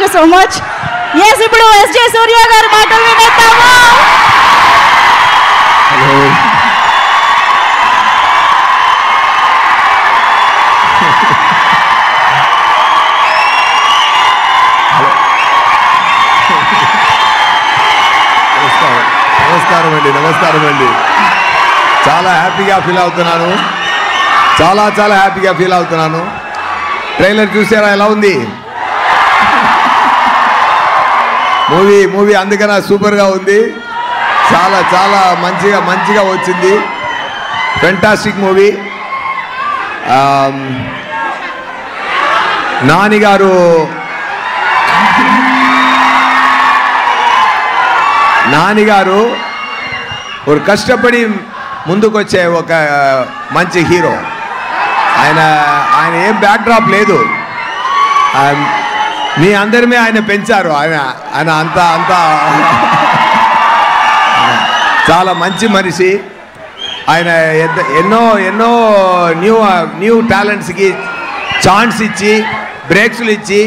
you so much. Yes, ఇప్పుడు SJ Surya గారి మాటలు వింటాము. నమస్కారం అండి. చాలా హ్యాపీగా ఫీల్ అవుతున్నాను. చాలా హ్యాపీగా ఫీల్ అవుతున్నాను. ట్రైలర్ చూసారా ఎలా ఉంది? మూవీ అందుకనే సూపర్గా ఉంది. చాలా మంచిగా వచ్చింది. Fantastic movie. నానిగారు ఒక కష్టపడి ముందుకొచ్చే ఒక మంచి హీరో. ఆయన ఏం బ్యాక్డ్రాప్ లేదు. మీ అందరిమే ఆయన పెంచారు. ఆయన అంతా చాలా మంచి మనిషి. ఆయన ఎన్నో న్యూ టాలెంట్స్కి ఛాన్స్ ఇచ్చి బ్రేక్స్లు ఇచ్చి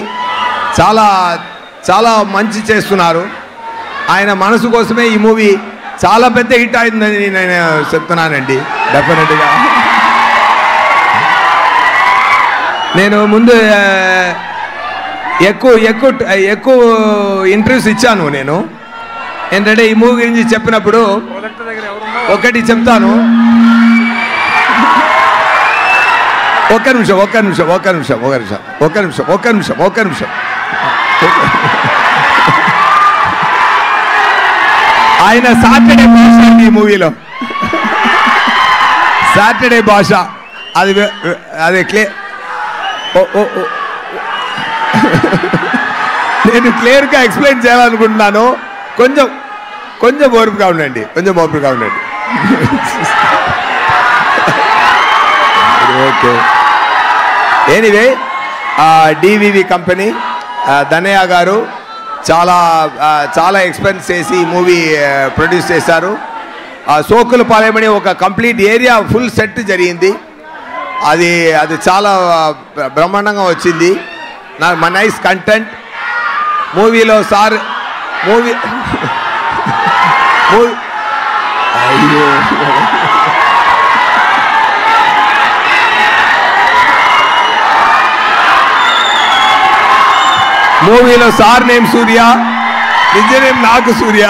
చాలా మంచి చేస్తున్నారు. ఆయన మనసు కోసమే ఈ మూవీ చాలా పెద్ద హిట్ అయిందని నేను చెప్తున్నానండి. డెఫినెట్గా నేను ముందు ఎక్కువ ఇంటర్వ్యూస్ ఇచ్చాను. నేను ఏంటంటే ఈ మూవీ గురించి చెప్పినప్పుడు ఒకటి చెప్తాను. ఒక్క నిమిషం. ఆయన సాటర్డే భాష ఈ మూవీలో సాటర్డే భాష అది నేను క్లియర్గా ఎక్స్ప్లెయిన్ చేయాలనుకుంటున్నాను. కొంచెం ఓర్పుగా ఉండండి. Okay. Anyway DVV company Danayya గారు చాలా ఎక్స్పెన్స్ చేసి ఈ మూవీ ప్రొడ్యూస్ చేశారు. సోకులపాలెమని ఒక కంప్లీట్ ఏరియా ఫుల్ సెట్ జరిగింది. అది చాలా బ్రహ్మాండంగా వచ్చింది. నాకు నైస్ కంటెంట్ మూవీలో. అయ్యో మూవీలో సార్ నేమ్ సూర్య, నిజ నేమ్ నాకు సూర్య.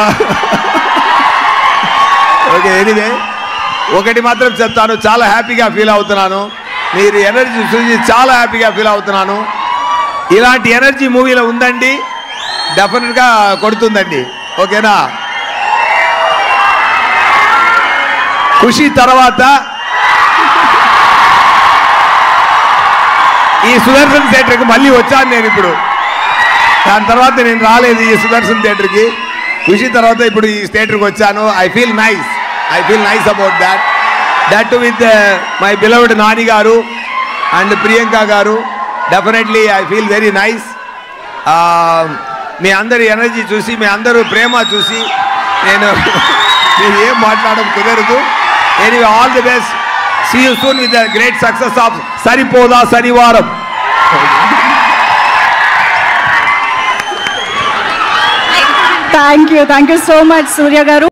ఓకే. ఎనీవే ఒకటి మాత్రం చెప్తాను. చాలా హ్యాపీగా ఫీల్ అవుతున్నాను. మీరు ఎనర్జీ చూసి చాలా హ్యాపీగా ఫీల్ అవుతున్నాను. ఇలాంటి ఎనర్జీ మూవీలో ఉందండి. డెఫినెట్గా కొడుతుందండి. ఓకేనా? ఖుషి తర్వాత ఈ సుదర్శన్ థియేటర్కి మళ్ళీ వచ్చాను నేను. ఇప్పుడు దాని తర్వాత నేను రాలేదు ఈ సుదర్శన్ థియేటర్కి. ఖుషి తర్వాత ఇప్పుడు ఈ థియేటర్కి వచ్చాను. I feel nice about that with my beloved Nani garu and Priyanka garu. Definitely I feel very nice. మీ అందరి ఎనర్జీ చూసి, మీ అందరూ ప్రేమ చూసి నేను ఏం మాట్లాడడం కుదరదు. Anyway all the best. See you soon with the great success of Saripodhaa Sanivaaram. Thank you so much, Surya garu.